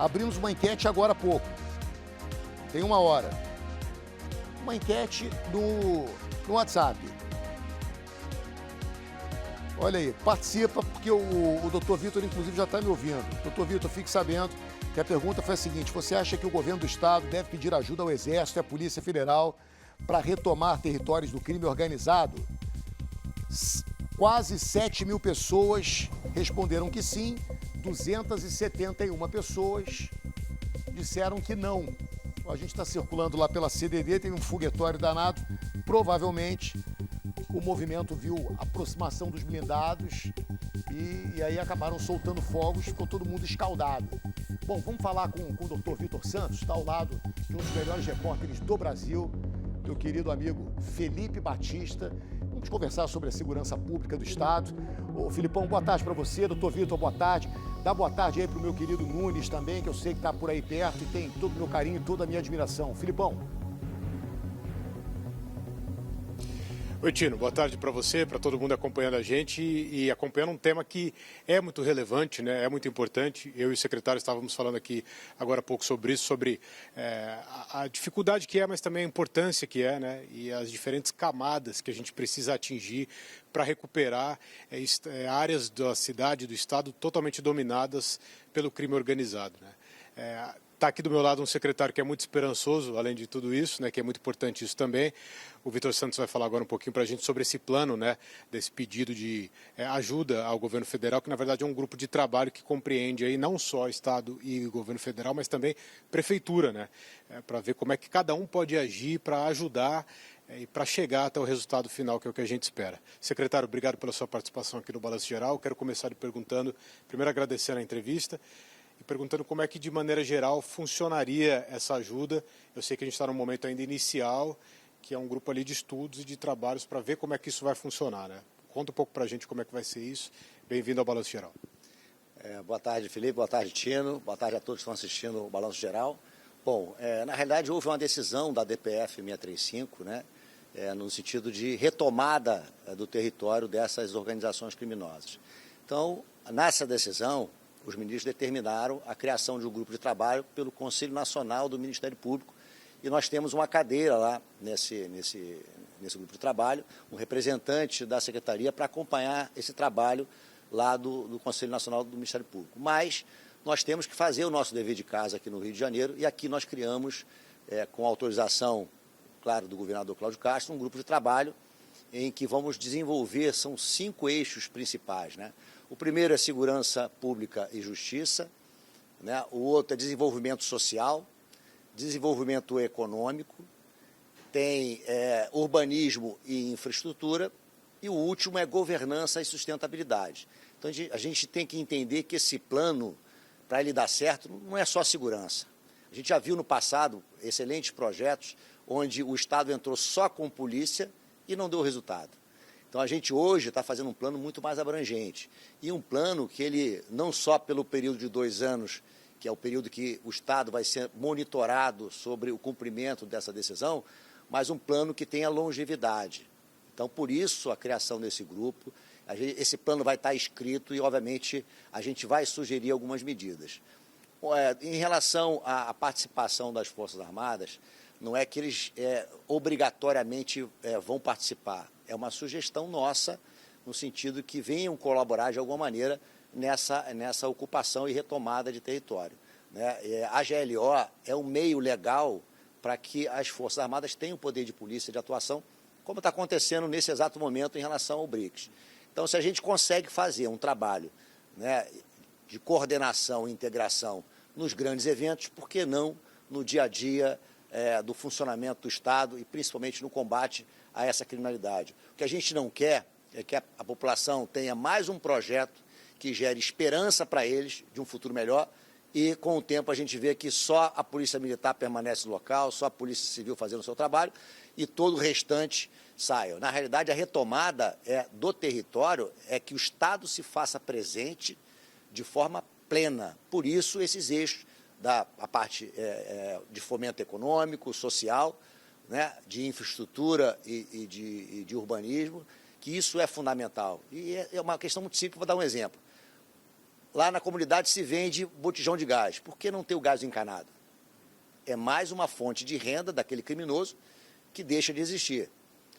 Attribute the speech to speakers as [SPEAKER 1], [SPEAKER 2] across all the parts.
[SPEAKER 1] Abrimos uma enquete agora há pouco, tem uma hora. Uma enquete no WhatsApp. Olha aí, participa, porque o doutor Vitor, inclusive, já está me ouvindo. Doutor Vitor, fique sabendo que a pergunta foi a seguinte: você acha que o governo do Estado deve pedir ajuda ao Exército e à Polícia Federal para retomar territórios do crime organizado? Quase 7 mil pessoas responderam que sim, 271 pessoas disseram que não. A gente está circulando lá pela CDD, tem um foguetório danado, provavelmente o movimento viu a aproximação dos blindados e aí acabaram soltando fogos, ficou todo mundo escaldado. Bom, vamos falar com o doutor Vitor Santos, está ao lado de um dos melhores repórteres do Brasil, meu querido amigo Felipe Batista. Vamos conversar sobre a segurança pública do Estado. Ô, Filipão, boa tarde para você. Doutor Vitor, boa tarde. Dá boa tarde aí para o meu querido Nunes também, que eu sei que está por aí perto e tem todo o meu carinho e toda a minha admiração. Filipão.
[SPEAKER 2] Oi, Tino, boa tarde para você, para todo mundo acompanhando a gente e acompanhando um tema que é muito relevante, né? É muito importante. Eu e o secretário estávamos falando aqui agora há pouco sobre isso, sobre a dificuldade que é, mas também a importância que é, né? E as diferentes camadas que a gente precisa atingir para recuperar áreas da cidade, do estado totalmente dominadas pelo crime organizado, né? Está aqui do meu lado um secretário que é muito esperançoso, além de tudo isso, né, que é muito importante isso também. O Vitor Santos vai falar agora um pouquinho para a gente sobre esse plano, né, desse pedido de ajuda ao governo federal, que na verdade é um grupo de trabalho que compreende aí não só Estado e governo federal, mas também prefeitura, né, para ver como é que cada um pode agir para ajudar e para chegar até o resultado final, que é o que a gente espera. Secretário, obrigado pela sua participação aqui no Balanço Geral. Quero começar lhe perguntando, primeiro agradecendo a entrevista, e perguntando como é que, de maneira geral, funcionaria essa ajuda. Eu sei que a gente está num momento ainda inicial, que é um grupo ali de estudos e de trabalhos para ver como é que isso vai funcionar, né? Conta um pouco para a gente como é que vai ser isso. Bem-vindo ao Balanço Geral.
[SPEAKER 3] Boa tarde, Felipe. Boa tarde, Tino. Boa tarde a todos que estão assistindo o Balanço Geral. Bom, na realidade, houve uma decisão da DPF 635, né? No sentido de retomada do território dessas organizações criminosas. Então, nessa decisão, os ministros determinaram a criação de um grupo de trabalho pelo Conselho Nacional do Ministério Público e nós temos uma cadeira lá nesse grupo de trabalho, um representante da Secretaria para acompanhar esse trabalho lá do Conselho Nacional do Ministério Público. Mas nós temos que fazer o nosso dever de casa aqui no Rio de Janeiro e aqui nós criamos, com autorização, claro, do governador Cláudio Castro, um grupo de trabalho em que vamos desenvolver, são 5 eixos principais, né? O primeiro é segurança pública e justiça, né? O outro é desenvolvimento social, desenvolvimento econômico, tem urbanismo e infraestrutura, e o último é governança e sustentabilidade. Então a gente tem que entender que esse plano, para ele dar certo, não é só segurança. A gente já viu no passado excelentes projetos onde o Estado entrou só com polícia e não deu resultado. Então, a gente hoje está fazendo um plano muito mais abrangente. E um plano que ele, não só pelo período de 2 anos, que é o período que o Estado vai ser monitorado sobre o cumprimento dessa decisão, mas um plano que tenha longevidade. Então, por isso, a criação desse grupo, esse plano vai estar escrito e, obviamente, a gente vai sugerir algumas medidas. Em relação à participação das Forças Armadas, não é que eles obrigatoriamente vão participar. É uma sugestão nossa, no sentido que venham colaborar de alguma maneira nessa ocupação e retomada de território, né? A GLO é um meio legal para que as Forças Armadas tenham poder de polícia de atuação, como está acontecendo nesse exato momento em relação ao BRICS. Então, se a gente consegue fazer um trabalho, né, de coordenação e integração nos grandes eventos, por que não no dia a dia do funcionamento do Estado e principalmente no combate a essa criminalidade? O que a gente não quer é que a população tenha mais um projeto que gere esperança para eles de um futuro melhor e, com o tempo, a gente vê que só a Polícia Militar permanece no local, só a Polícia Civil fazendo o seu trabalho e todo o restante saia. Na realidade, a retomada do território é que o Estado se faça presente de forma plena. Por isso, esses eixos a parte de fomento econômico, social, né, de infraestrutura e de urbanismo, que isso é fundamental. E é uma questão muito simples, vou dar um exemplo. lá na comunidade se vende botijão de gás. Por que não ter o gás encanado? É mais uma fonte de renda daquele criminoso que deixa de existir.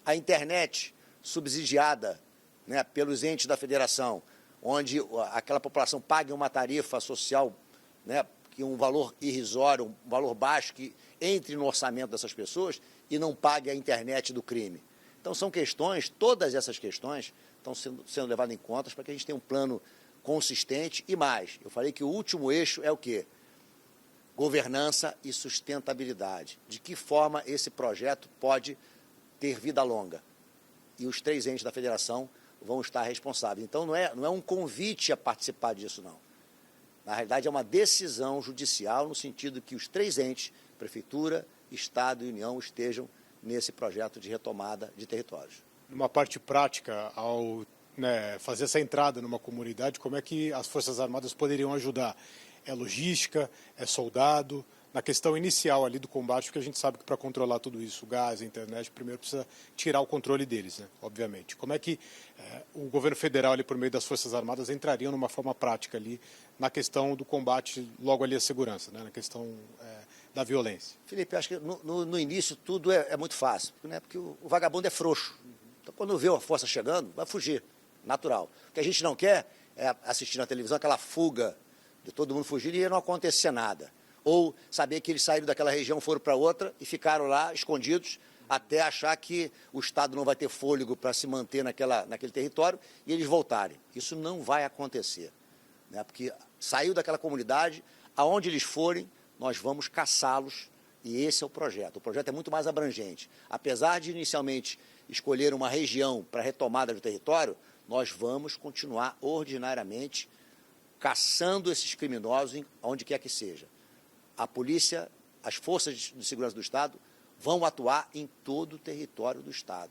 [SPEAKER 3] A internet subsidiada, né, pelos entes da federação, onde aquela população paga uma tarifa social, né, que um valor irrisório, um valor baixo, que entre no orçamento dessas pessoas e não pague a internet do crime. Então são questões, todas essas questões estão sendo levadas em conta para que a gente tenha um plano consistente e mais. Eu falei que o último eixo é o quê? Governança e sustentabilidade. De que forma esse projeto pode ter vida longa? E os 3 entes da federação vão estar responsáveis. Então não é um convite a participar disso, não. Na realidade é uma decisão judicial no sentido que os 3 entes, Prefeitura, Estado e União, estejam nesse projeto de retomada de territórios.
[SPEAKER 2] Numa parte prática, ao fazer essa entrada numa comunidade, como é que as Forças Armadas poderiam ajudar? É logística, é soldado? Na questão inicial ali do combate, porque a gente sabe que para controlar tudo isso, o gás, a internet, primeiro precisa tirar o controle deles, né? Obviamente. Como é que o governo federal, ali por meio das Forças Armadas, entraria numa forma prática ali na questão do combate, logo ali a segurança, né? Na questão da violência?
[SPEAKER 3] Felipe, eu acho que no início tudo é muito fácil, né? Porque o vagabundo é frouxo. Então, quando vê a força chegando, vai fugir, natural. O que a gente não quer é assistir na televisão aquela fuga de todo mundo fugir e não acontecer nada. Ou saber que eles saíram daquela região, foram para outra e ficaram lá escondidos até achar que o Estado não vai ter fôlego para se manter naquele território e eles voltarem. Isso não vai acontecer, né? Porque saiu daquela comunidade, aonde eles forem, nós vamos caçá-los e esse é o projeto. O projeto é muito mais abrangente. Apesar de inicialmente escolher uma região para retomada do território, nós vamos continuar ordinariamente caçando esses criminosos onde quer que seja. A polícia, as forças de segurança do Estado vão atuar em todo o território do Estado.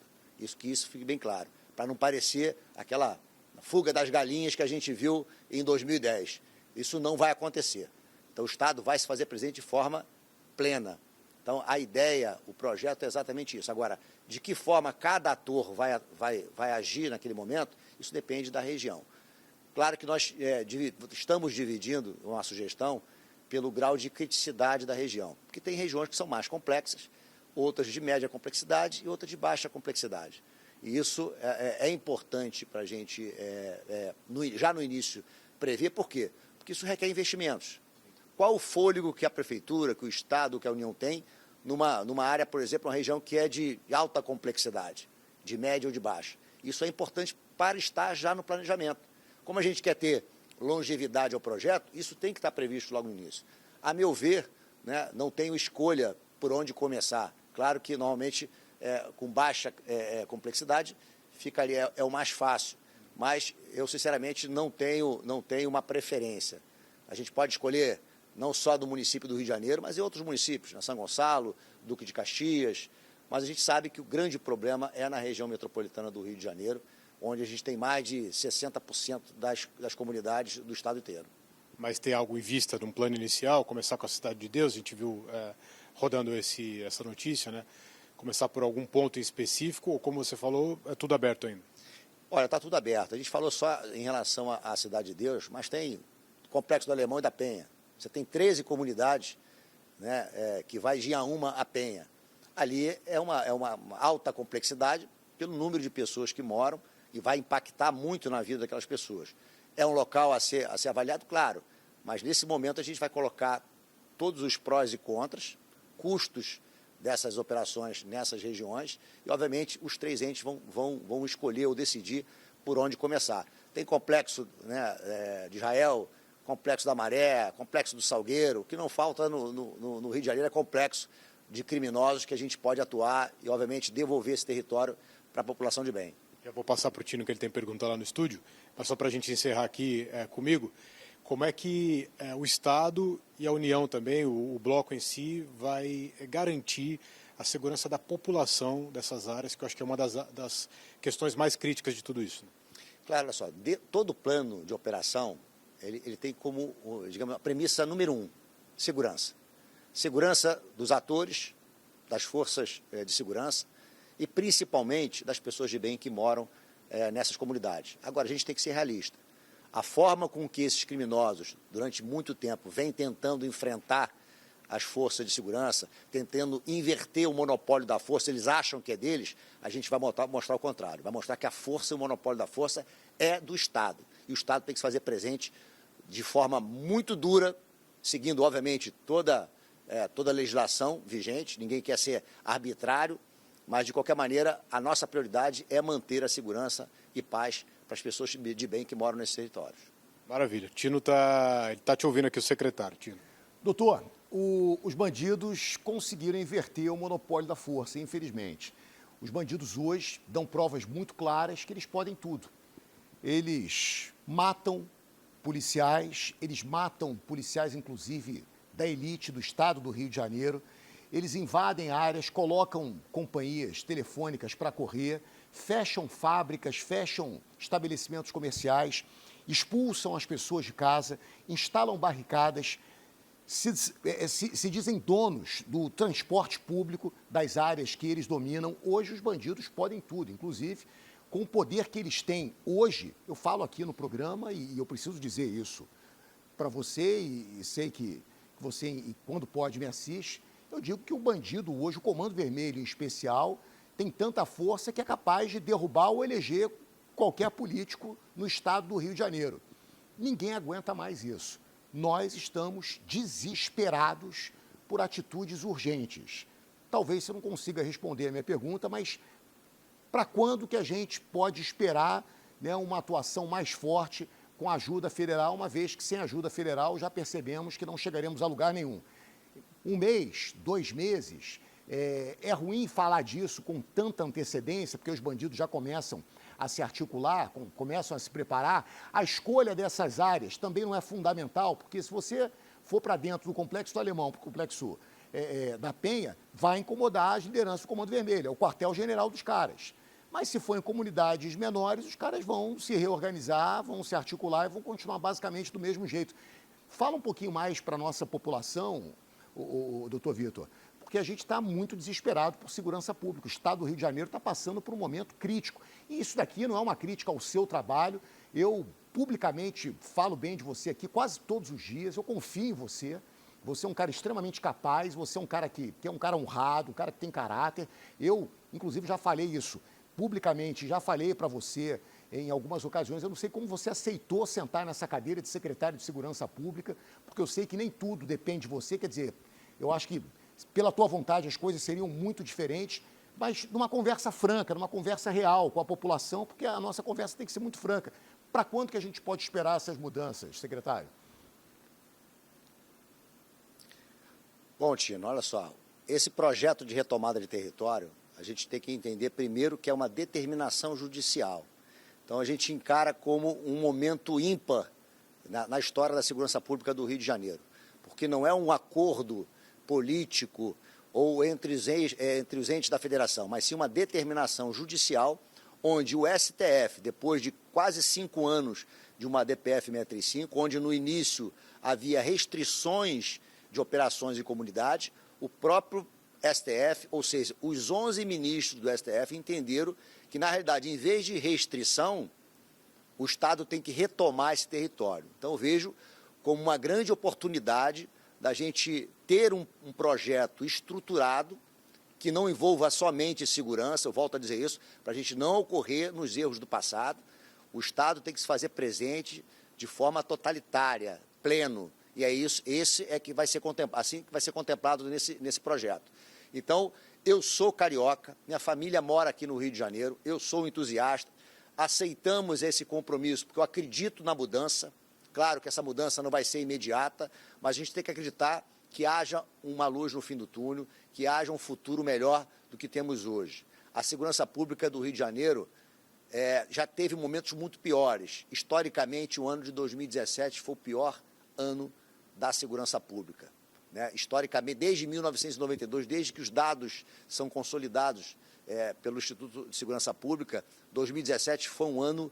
[SPEAKER 3] Que isso fique bem claro, para não parecer aquela fuga das galinhas que a gente viu em 2010. Isso não vai acontecer. Então o Estado vai se fazer presente de forma plena. Então a ideia, o projeto é exatamente isso. Agora, de que forma cada ator vai agir naquele momento, isso depende da região. Claro que nós estamos dividindo uma sugestão pelo grau de criticidade da região, porque tem regiões que são mais complexas, outras de média complexidade e outras de baixa complexidade. E isso é importante para a gente, já no início, prever. Por quê? Porque isso requer investimentos. Qual o fôlego que a Prefeitura, que o Estado, que a União tem numa área, por exemplo, uma região que é de alta complexidade, de média ou de baixa? Isso é importante para estar já no planejamento. Como a gente quer ter longevidade ao projeto, isso tem que estar previsto logo no início. A meu ver, né, não tenho escolha por onde começar. Claro que, normalmente, com baixa complexidade, ficaria, é o mais fácil. Mas eu, sinceramente, não tenho uma preferência. A gente pode escolher não só do município do Rio de Janeiro, mas em outros municípios, na São Gonçalo, Duque de Caxias. Mas a gente sabe que o grande problema é na região metropolitana do Rio de Janeiro, onde a gente tem mais de 60% das comunidades do estado inteiro.
[SPEAKER 2] Mas tem algo em vista de um plano inicial, começar com a Cidade de Deus, a gente viu rodando essa notícia, né? Começar por algum ponto em específico, ou como você falou, é tudo aberto ainda?
[SPEAKER 3] Olha, está tudo aberto. A gente falou só em relação à Cidade de Deus, mas tem o Complexo do Alemão e da Penha. Você tem 13 comunidades, né, que vai de Inhaúma a Penha. Ali é uma alta complexidade pelo número de pessoas que moram, e vai impactar muito na vida daquelas pessoas. É um local a ser avaliado, claro, mas nesse momento a gente vai colocar todos os prós e contras, custos dessas operações nessas regiões e, obviamente, os 3 entes vão escolher ou decidir por onde começar. Tem complexo, né, de Israel, complexo da Maré, complexo do Salgueiro, o que não falta no Rio de Janeiro é complexo de criminosos que a gente pode atuar e, obviamente, devolver esse território para a população de bem.
[SPEAKER 2] Já vou passar para o Tino, que ele tem pergunta lá no estúdio, mas só para a gente encerrar aqui comigo, como é que o Estado e a União também, o bloco em si, vai garantir a segurança da população dessas áreas, que eu acho que é uma das questões mais críticas de tudo isso?
[SPEAKER 3] Claro, olha só, todo plano de operação, ele tem como, digamos, a premissa número 1, segurança. Segurança dos atores, das forças de segurança, e principalmente das pessoas de bem que moram nessas comunidades. Agora, a gente tem que ser realista. A forma com que esses criminosos, durante muito tempo, vêm tentando enfrentar as forças de segurança, tentando inverter o monopólio da força, eles acham que é deles, a gente vai mostrar o contrário, vai mostrar que a força e o monopólio da força é do Estado. E o Estado tem que se fazer presente de forma muito dura, seguindo, obviamente, toda a legislação vigente, ninguém quer ser arbitrário, mas, de qualquer maneira, a nossa prioridade é manter a segurança e paz para as pessoas de bem que moram nesses territórios.
[SPEAKER 2] Maravilha. Tino está te ouvindo aqui, o secretário, Tino.
[SPEAKER 1] Doutor, os bandidos conseguiram inverter o monopólio da força, infelizmente. Os bandidos hoje dão provas muito claras que eles podem tudo. Eles matam policiais, inclusive, da elite do estado do Rio de Janeiro. Eles invadem áreas, colocam companhias telefônicas para correr, fecham fábricas, fecham estabelecimentos comerciais, expulsam as pessoas de casa, instalam barricadas, se dizem donos do transporte público das áreas que eles dominam. Hoje os bandidos podem tudo, inclusive com o poder que eles têm hoje. Eu falo aqui no programa e eu preciso dizer isso para você, e sei que você, quando pode, me assiste. Eu digo que o bandido hoje, o Comando Vermelho em especial, tem tanta força que é capaz de derrubar ou eleger qualquer político no estado do Rio de Janeiro. Ninguém aguenta mais isso. Nós estamos desesperados por atitudes urgentes. Talvez você não consiga responder a minha pergunta, mas para quando que a gente pode esperar, né, uma atuação mais forte com a ajuda federal, uma vez que sem ajuda federal já percebemos que não chegaremos a lugar nenhum? 1 mês, 2 meses, é ruim falar disso com tanta antecedência, porque os bandidos já começam a se articular, começam a se preparar. A escolha dessas áreas também não é fundamental, porque se você for para dentro do Complexo do Alemão, para o Complexo da Penha, vai incomodar as lideranças do Comando Vermelho, é o quartel-general dos caras. Mas se for em comunidades menores, os caras vão se reorganizar, vão se articular e vão continuar basicamente do mesmo jeito. Fala um pouquinho mais para a nossa população, o doutor Vitor, porque a gente está muito desesperado por segurança pública. O estado do Rio de Janeiro está passando por um momento crítico. E isso daqui não é uma crítica ao seu trabalho. Eu publicamente falo bem de você aqui quase todos os dias, eu confio em você. Você é um cara extremamente capaz, você é um cara que é um cara honrado, um cara que tem caráter. Eu, inclusive, já falei isso publicamente, já falei para você em algumas ocasiões. Eu não sei como você aceitou sentar nessa cadeira de secretário de Segurança Pública, porque eu sei que nem tudo depende de você. Quer dizer, eu acho que pela tua vontade as coisas seriam muito diferentes, mas numa conversa franca, numa conversa real com a população, porque a nossa conversa tem que ser muito franca. Para quando que a gente pode esperar essas mudanças, secretário?
[SPEAKER 3] Bom, Tino, olha só, esse projeto de retomada de território, a gente tem que entender primeiro que é uma determinação judicial. Então a gente encara como um momento ímpar na história da segurança pública do Rio de Janeiro, porque não é um acordo político ou entre os entes da federação, mas sim uma determinação judicial, onde o STF, depois de quase 5 anos de uma DPF 635, onde no início havia restrições de operações em comunidade, o próprio STF, ou seja, os 11 ministros do STF entenderam que, na realidade, em vez de restrição, o Estado tem que retomar esse território. Então, eu vejo como uma grande oportunidade da gente ter um projeto estruturado que não envolva somente segurança, eu volto a dizer isso, para a gente não ocorrer nos erros do passado. O Estado tem que se fazer presente de forma totalitária, pleno, e é isso, esse é que vai ser contemplado, assim que vai ser contemplado nesse projeto. Então, eu sou carioca, minha família mora aqui no Rio de Janeiro, eu sou um entusiasta, aceitamos esse compromisso, porque eu acredito na mudança. Claro que essa mudança não vai ser imediata, mas a gente tem que acreditar que haja uma luz no fim do túnel, que haja um futuro melhor do que temos hoje. A segurança pública do Rio de Janeiro já teve momentos muito piores. Historicamente, o ano de 2017 foi o pior ano da segurança pública, né? Historicamente, desde 1992, desde que os dados são consolidados pelo Instituto de Segurança Pública, 2017 foi um ano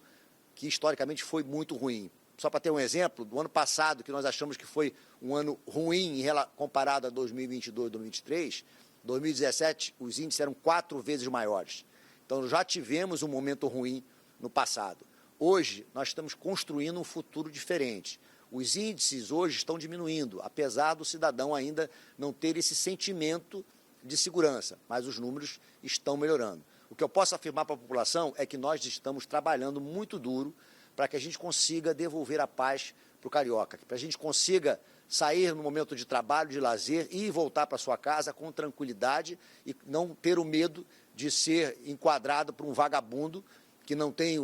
[SPEAKER 3] que historicamente foi muito ruim. Só para ter um exemplo, do ano passado, que nós achamos que foi um ano ruim comparado a 2022 e 2023, 2017 os índices eram 4 vezes maiores. Então já tivemos um momento ruim no passado. Hoje, nós estamos construindo um futuro diferente. Os índices hoje estão diminuindo, apesar do cidadão ainda não ter esse sentimento de segurança, mas os números estão melhorando. O que eu posso afirmar para a população é que nós estamos trabalhando muito duro para que a gente consiga devolver a paz para o carioca, para a gente consiga sair no momento de trabalho, de lazer e voltar para sua casa com tranquilidade e não ter o medo de ser enquadrado por um vagabundo que não tem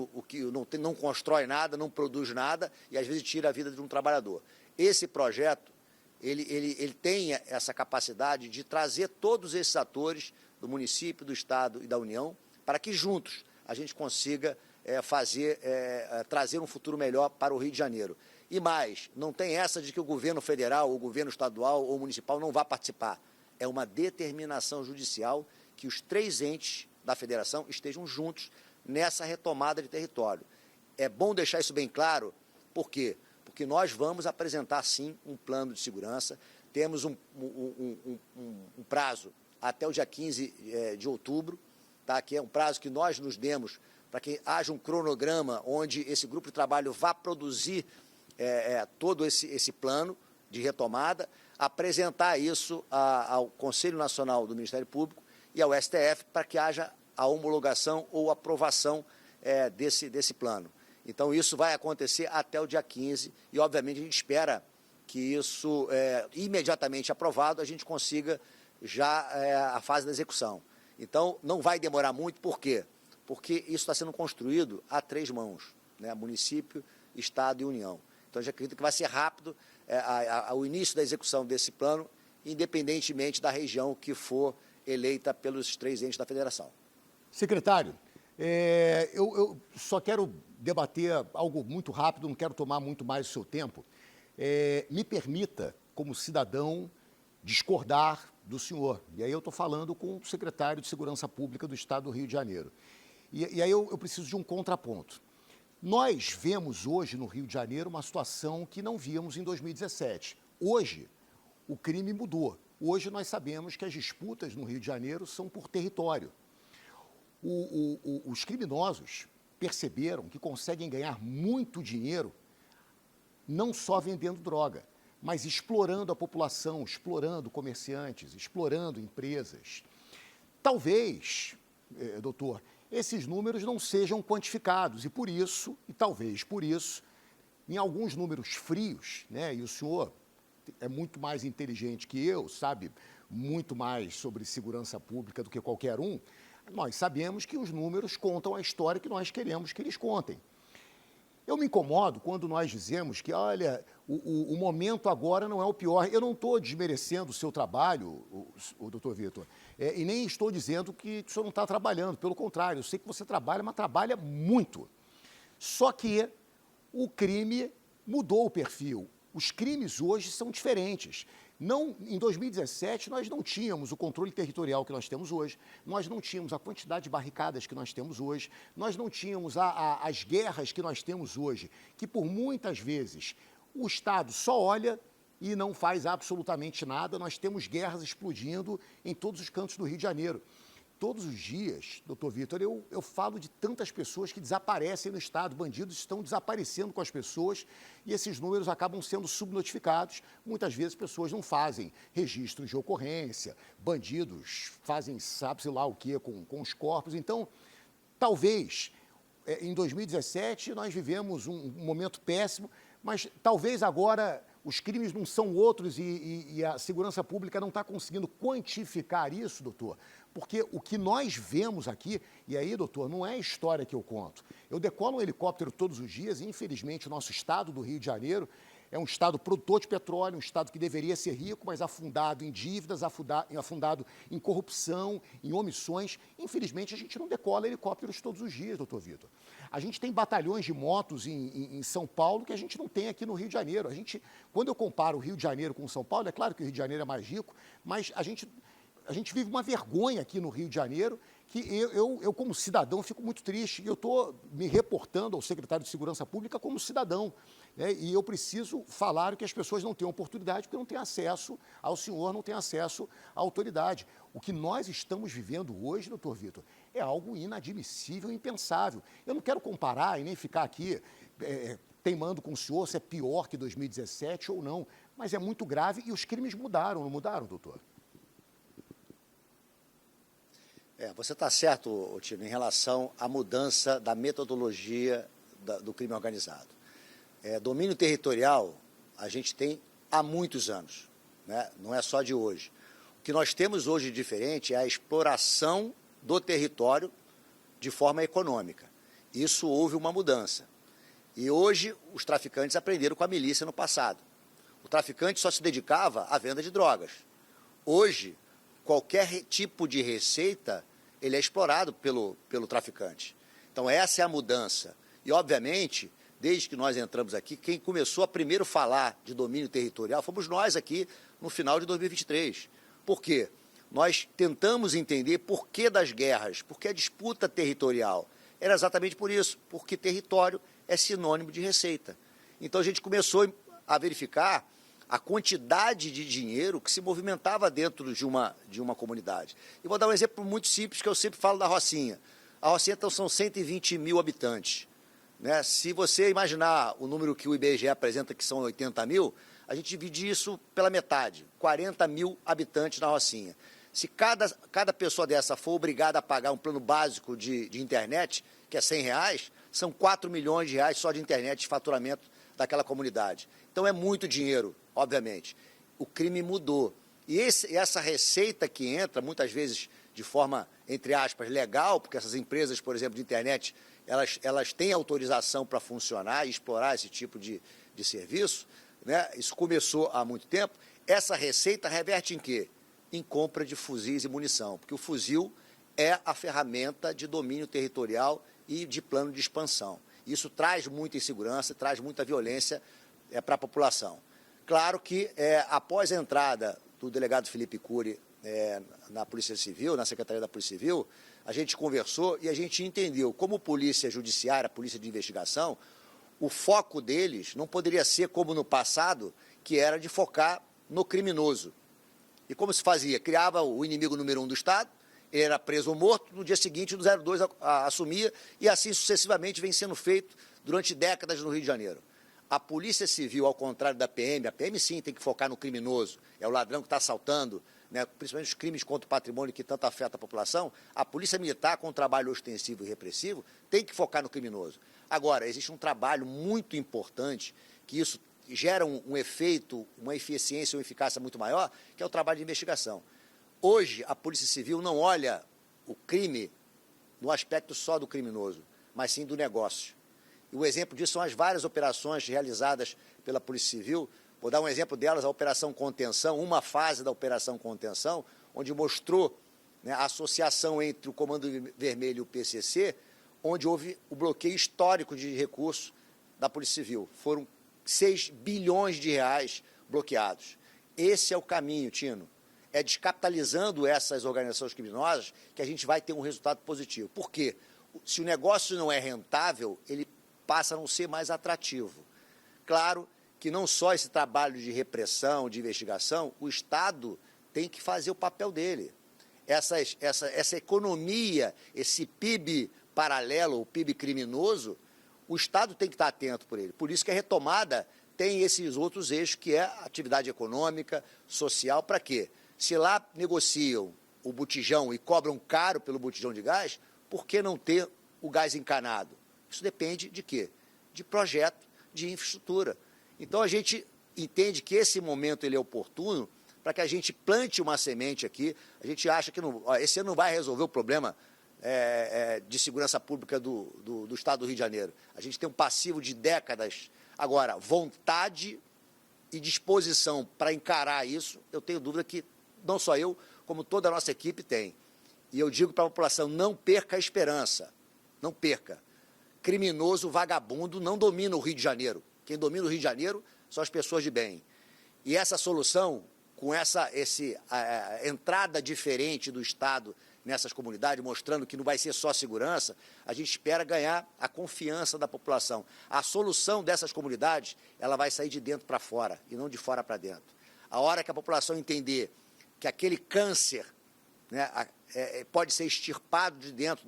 [SPEAKER 3] não constrói nada, não produz nada e às vezes tira a vida de um trabalhador. Esse projeto, ele tem essa capacidade de trazer todos esses atores do município, do Estado e da União para que juntos a gente consiga trazer um futuro melhor para o Rio de Janeiro. E mais, não tem essa de que o governo federal, o governo estadual ou municipal não vá participar. É uma determinação judicial que os 3 entes da federação estejam juntos nessa retomada de território. É bom deixar isso bem claro, por quê? Porque nós vamos apresentar, sim, um plano de segurança, temos um prazo até o dia 15 de outubro, tá? Que é um prazo que nós nos demos para que haja um cronograma onde esse grupo de trabalho vá produzir todo esse plano de retomada, apresentar isso ao Conselho Nacional do Ministério Público e ao STF para que haja a homologação ou aprovação desse plano. Então, isso vai acontecer até o dia 15 e, obviamente, a gente espera que isso, imediatamente aprovado, a gente consiga já a fase da execução. Então, não vai demorar muito, por quê? Porque isso está sendo construído a 3 mãos, né? Município, Estado e União. Então, eu já acredito que vai ser rápido o início da execução desse plano, independentemente da região que for eleita pelos 3 entes da federação.
[SPEAKER 1] Secretário, eu só quero debater algo muito rápido, não quero tomar muito mais o seu tempo. Me permita, como cidadão, discordar do senhor. E aí eu estou falando com o secretário de Segurança Pública do Estado do Rio de Janeiro. E aí eu preciso de um contraponto. Nós vemos hoje no Rio de Janeiro uma situação que não víamos em 2017. Hoje, o crime mudou. Hoje nós sabemos que as disputas no Rio de Janeiro são por território. Os criminosos perceberam que conseguem ganhar muito dinheiro não só vendendo droga, mas explorando a população, explorando comerciantes, explorando empresas. Talvez, doutor, esses números não sejam quantificados e talvez por isso, em alguns números frios, né, e o senhor é muito mais inteligente que eu, sabe muito mais sobre segurança pública do que qualquer um, nós sabemos que os números contam a história que nós queremos que eles contem. Eu me incomodo quando nós dizemos que, olha, o momento agora não é o pior. Eu não estou desmerecendo o seu trabalho, o doutor Vitor, e nem estou dizendo que o senhor não está trabalhando. Pelo contrário, eu sei que você trabalha, mas trabalha muito. Só que o crime mudou o perfil. Os crimes hoje são diferentes. Em 2017, nós não tínhamos o controle territorial que nós temos hoje, nós não tínhamos a quantidade de barricadas que nós temos hoje, nós não tínhamos as guerras que nós temos hoje, que por muitas vezes o Estado só olha e não faz absolutamente nada. Nós temos guerras explodindo em todos os cantos do Rio de Janeiro. Todos os dias, doutor Vitor, eu falo de tantas pessoas que desaparecem no Estado, bandidos estão desaparecendo com as pessoas e esses números acabam sendo subnotificados. Muitas vezes pessoas não fazem registros de ocorrência, bandidos fazem sabe-se lá o que com os corpos. Então, talvez, em 2017 nós vivemos um momento péssimo, mas talvez agora os crimes não são outros e a segurança pública não está conseguindo quantificar isso, doutor, porque o que nós vemos aqui, e aí, doutor, não é a história que eu conto. Eu decolo um helicóptero todos os dias e, infelizmente, o nosso estado do Rio de Janeiro é um estado produtor de petróleo, um estado que deveria ser rico, mas afundado em dívidas, afundado em corrupção, em omissões. Infelizmente, a gente não decola helicópteros todos os dias, doutor Vitor. A gente tem batalhões de motos em São Paulo que a gente não tem aqui no Rio de Janeiro. Quando eu comparo o Rio de Janeiro com São Paulo, é claro que o Rio de Janeiro é mais rico, mas a gente vive uma vergonha aqui no Rio de Janeiro que eu como cidadão, fico muito triste. E eu estou me reportando ao secretário de Segurança Pública como cidadão, né? E eu preciso falar que as pessoas não têm oportunidade porque não têm acesso ao senhor, não têm acesso à autoridade. O que nós estamos vivendo hoje, doutor Vitor, é algo inadmissível, impensável. Eu não quero comparar e nem ficar aqui teimando com o senhor se é pior que 2017 ou não, mas é muito grave e os crimes mudaram, não mudaram, doutor?
[SPEAKER 3] Você está certo, Tino, em relação à mudança da metodologia do crime organizado. Domínio territorial a gente tem há muitos anos, né? Não é só de hoje. O que nós temos hoje de diferente é a exploração do território de forma econômica. Isso houve uma mudança. E hoje os traficantes aprenderam com a milícia no passado. O traficante só se dedicava à venda de drogas. Hoje, qualquer tipo de receita, ele é explorado pelo traficante. Então, essa é a mudança. E, obviamente, desde que nós entramos aqui, quem começou a primeiro falar de domínio territorial fomos nós aqui no final de 2023. Por quê? Nós tentamos entender por que das guerras, por que a disputa territorial. Era exatamente por isso, porque território é sinônimo de receita. Então, a gente começou a verificar a quantidade de dinheiro que se movimentava dentro de uma comunidade. E vou dar um exemplo muito simples que eu sempre falo da Rocinha. A Rocinha então, são 120 mil habitantes. Né? Se você imaginar o número que o IBGE apresenta, que são 80 mil, a gente divide isso pela metade, 40 mil habitantes na Rocinha. Se cada pessoa dessa for obrigada a pagar um plano básico de internet, que é R$100, são 4 milhões de reais só de internet de faturamento daquela comunidade. Então é muito dinheiro, obviamente. O crime mudou. E essa receita que entra, muitas vezes de forma, entre aspas, legal, porque essas empresas, por exemplo, de internet, elas têm autorização para funcionar e explorar esse tipo de serviço, né? Isso começou há muito tempo. Essa receita reverte em quê? Em compra de fuzis e munição, porque o fuzil é a ferramenta de domínio territorial e de plano de expansão. Isso traz muita insegurança, traz muita violência para a população. Claro que, após a entrada do delegado Felipe Cury na Polícia Civil, na Secretaria da Polícia Civil, a gente conversou e a gente entendeu como polícia judiciária, polícia de investigação, o foco deles não poderia ser como no passado, que era de focar no criminoso. E como se fazia? Criava o inimigo número 1 do Estado, ele era preso ou morto, no dia seguinte o 02 assumia e assim sucessivamente vem sendo feito durante décadas no Rio de Janeiro. A Polícia Civil, ao contrário da PM, a PM sim tem que focar no criminoso, é o ladrão que está assaltando, né, principalmente os crimes contra o patrimônio que tanto afeta a população. A Polícia Militar, com um trabalho ostensivo e repressivo, tem que focar no criminoso. Agora, existe um trabalho muito importante, que isso gera um efeito, uma eficiência, uma eficácia muito maior, que é o trabalho de investigação. Hoje, a Polícia Civil não olha o crime no aspecto só do criminoso, mas sim do negócio. E o exemplo disso são as várias operações realizadas pela Polícia Civil. Vou dar um exemplo delas, a Operação Contenção, uma fase da Operação Contenção, onde mostrou, né, a associação entre o Comando Vermelho e o PCC, onde houve o bloqueio histórico de recursos da Polícia Civil. Foram 6 bilhões de reais bloqueados. Esse é o caminho, Tino. É descapitalizando essas organizações criminosas que a gente vai ter um resultado positivo. Por quê? Se o negócio não é rentável, ele passa a não ser mais atrativo. Claro que não só esse trabalho de repressão, de investigação, o Estado tem que fazer o papel dele. Essa economia, esse PIB paralelo, o PIB criminoso, o Estado tem que estar atento por ele. Por isso que a retomada tem esses outros eixos, que é a atividade econômica, social, para quê? Se lá negociam o botijão e cobram caro pelo botijão de gás, por que não ter o gás encanado? Isso depende de quê? De projeto, de infraestrutura. Então, a gente entende que esse momento ele é oportuno para que a gente plante uma semente aqui. A gente acha que esse ano não vai resolver o problema de segurança pública do Estado do Rio de Janeiro. A gente tem um passivo de décadas. Agora, vontade e disposição para encarar isso, eu tenho dúvida que não só eu, como toda a nossa equipe tem. E eu digo para a população, não perca a esperança, não perca. Criminoso, vagabundo, não domina o Rio de Janeiro. Quem domina o Rio de Janeiro são as pessoas de bem. E essa solução, com essa entrada diferente do Estado nessas comunidades, mostrando que não vai ser só segurança, a gente espera ganhar a confiança da população. A solução dessas comunidades, ela vai sair de dentro para fora, e não de fora para dentro. A hora que a população entender que aquele câncer, né, pode ser extirpado de dentro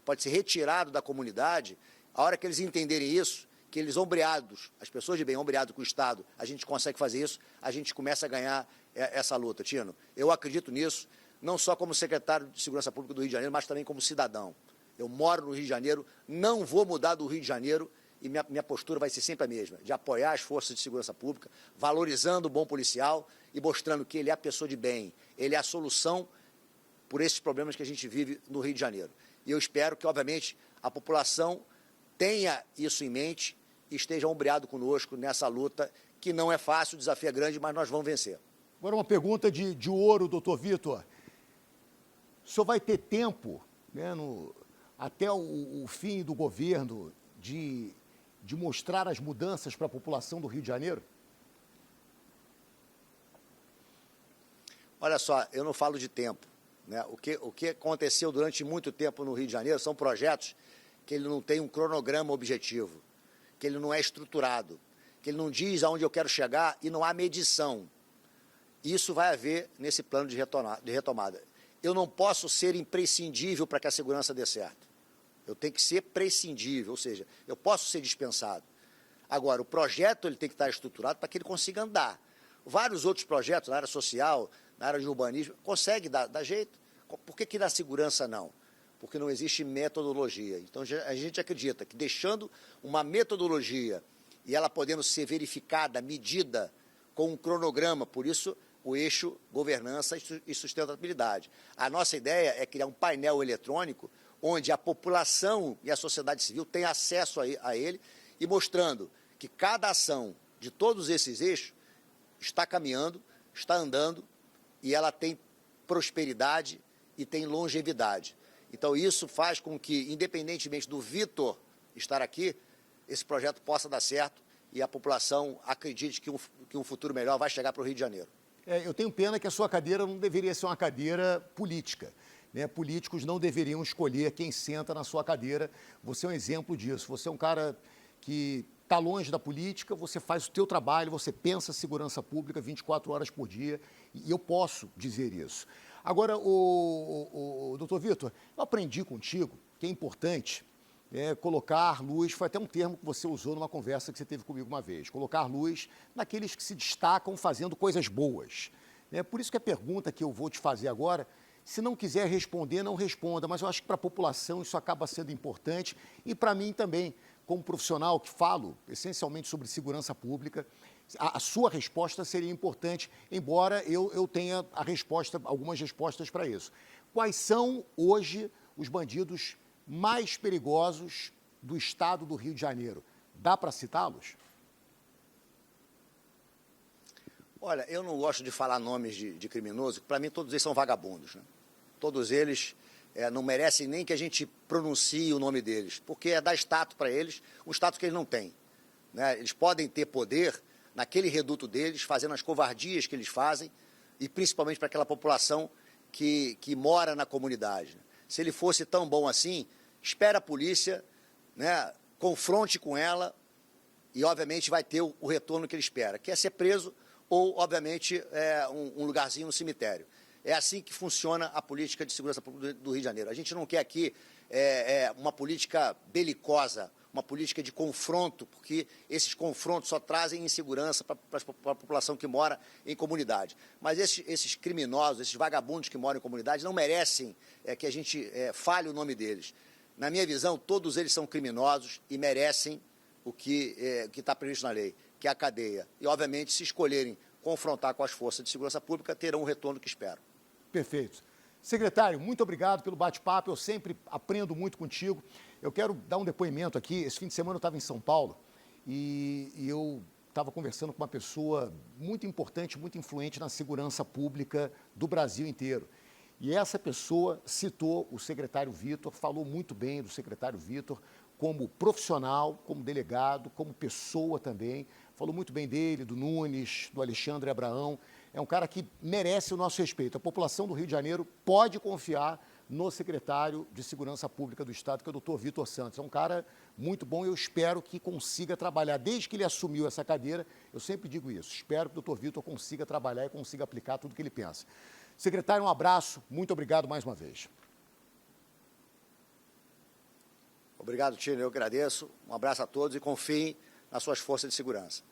[SPEAKER 3] pode ser retirado da comunidade, a hora que eles entenderem isso, que eles ombreados, as pessoas de bem ombreados com o Estado, a gente consegue fazer isso, a gente começa a ganhar essa luta, Tino. Eu acredito nisso, não só como secretário de Segurança Pública do Rio de Janeiro, mas também como cidadão. Eu moro no Rio de Janeiro, não vou mudar do Rio de Janeiro e minha postura vai ser sempre a mesma, de apoiar as forças de segurança pública, valorizando o bom policial e mostrando que ele é a pessoa de bem, ele é a solução por esses problemas que a gente vive no Rio de Janeiro. E eu espero que, obviamente, a população tenha isso em mente e esteja ombreado conosco nessa luta, que não é fácil, o desafio é grande, mas nós vamos vencer.
[SPEAKER 1] Agora uma pergunta de ouro, doutor Vitor. O senhor vai ter tempo, né, até o fim do governo, de mostrar as mudanças para a população do Rio de Janeiro?
[SPEAKER 3] Olha só, eu não falo de tempo, né? O que aconteceu durante muito tempo no Rio de Janeiro são projetos que ele não tem um cronograma objetivo, que ele não é estruturado, que ele não diz aonde eu quero chegar e não há medição. Isso vai haver nesse plano de retomada. Eu não posso ser imprescindível para que a segurança dê certo. Eu tenho que ser prescindível, ou seja, eu posso ser dispensado. Agora, o projeto ele tem que estar estruturado para que ele consiga andar. Vários outros projetos na área social, na área de urbanismo, conseguem dar jeito. Por que na segurança não? Porque não existe metodologia. Então, a gente acredita que deixando uma metodologia e ela podendo ser verificada, medida, com um cronograma, por isso o eixo governança e sustentabilidade. A nossa ideia é criar um painel eletrônico onde a população e a sociedade civil têm acesso a ele e mostrando que cada ação de todos esses eixos está caminhando, está andando e ela tem prosperidade e tem longevidade. Então isso faz com que, independentemente do Vitor estar aqui, esse projeto possa dar certo e a população acredite que um futuro melhor vai chegar para o Rio de Janeiro.
[SPEAKER 1] Eu tenho pena que a sua cadeira não deveria ser uma cadeira política. Né? Políticos não deveriam escolher quem senta na sua cadeira. Você é um exemplo disso. Você é um cara que está longe da política, você faz o teu trabalho, você pensa segurança pública 24 horas por dia, e eu posso dizer isso. Agora, doutor Vitor, eu aprendi contigo que é importante colocar luz, foi até um termo que você usou numa conversa que você teve comigo uma vez, colocar luz naqueles que se destacam fazendo coisas boas. Por isso que a pergunta que eu vou te fazer agora, se não quiser responder, não responda, mas eu acho que para a população isso acaba sendo importante e para mim também, como profissional que falo essencialmente sobre segurança pública, a sua resposta seria importante, embora eu tenha algumas respostas para isso. Quais são hoje os bandidos mais perigosos do estado do Rio de Janeiro? Dá para citá-los?
[SPEAKER 3] Olha, eu não gosto de falar nomes de criminosos, para mim todos eles são vagabundos, né? Todos eles não merecem nem que a gente pronuncie o nome deles, porque é dar status para eles, um status que eles não têm, né? Eles podem ter poder naquele reduto deles, fazendo as covardias que eles fazem, e principalmente para aquela população que mora na comunidade. Se ele fosse tão bom assim, espera a polícia, né, confronte com ela e, obviamente, vai ter o retorno que ele espera, que é ser preso ou, obviamente, um lugarzinho no cemitério. É assim que funciona a política de segurança pública do Rio de Janeiro. A gente não quer aqui uma política belicosa, uma política de confronto, porque esses confrontos só trazem insegurança para a população que mora em comunidade. Mas esses criminosos, esses vagabundos que moram em comunidade não merecem que a gente fale o nome deles. Na minha visão, todos eles são criminosos e merecem o que está previsto na lei, que é a cadeia. E, obviamente, se escolherem confrontar com as forças de segurança pública, terão o retorno que esperam.
[SPEAKER 1] Perfeito. Secretário, muito obrigado pelo bate-papo, eu sempre aprendo muito contigo. Eu quero dar um depoimento aqui. Esse fim de semana eu estava em São Paulo e eu estava conversando com uma pessoa muito importante, muito influente na segurança pública do Brasil inteiro. E essa pessoa citou o secretário Vitor, falou muito bem do secretário Vitor como profissional, como delegado, como pessoa também. Falou muito bem dele, do Nunes, do Alexandre Abraão. É um cara que merece o nosso respeito. A população do Rio de Janeiro pode confiar no secretário de Segurança Pública do Estado, que é o doutor Vitor Santos. É um cara muito bom e eu espero que consiga trabalhar. Desde que ele assumiu essa cadeira, eu sempre digo isso, espero que o doutor Vitor consiga trabalhar e consiga aplicar tudo que ele pensa. Secretário, um abraço, muito obrigado mais uma vez.
[SPEAKER 3] Obrigado, Tino, eu agradeço. Um abraço a todos e confiem nas suas forças de segurança.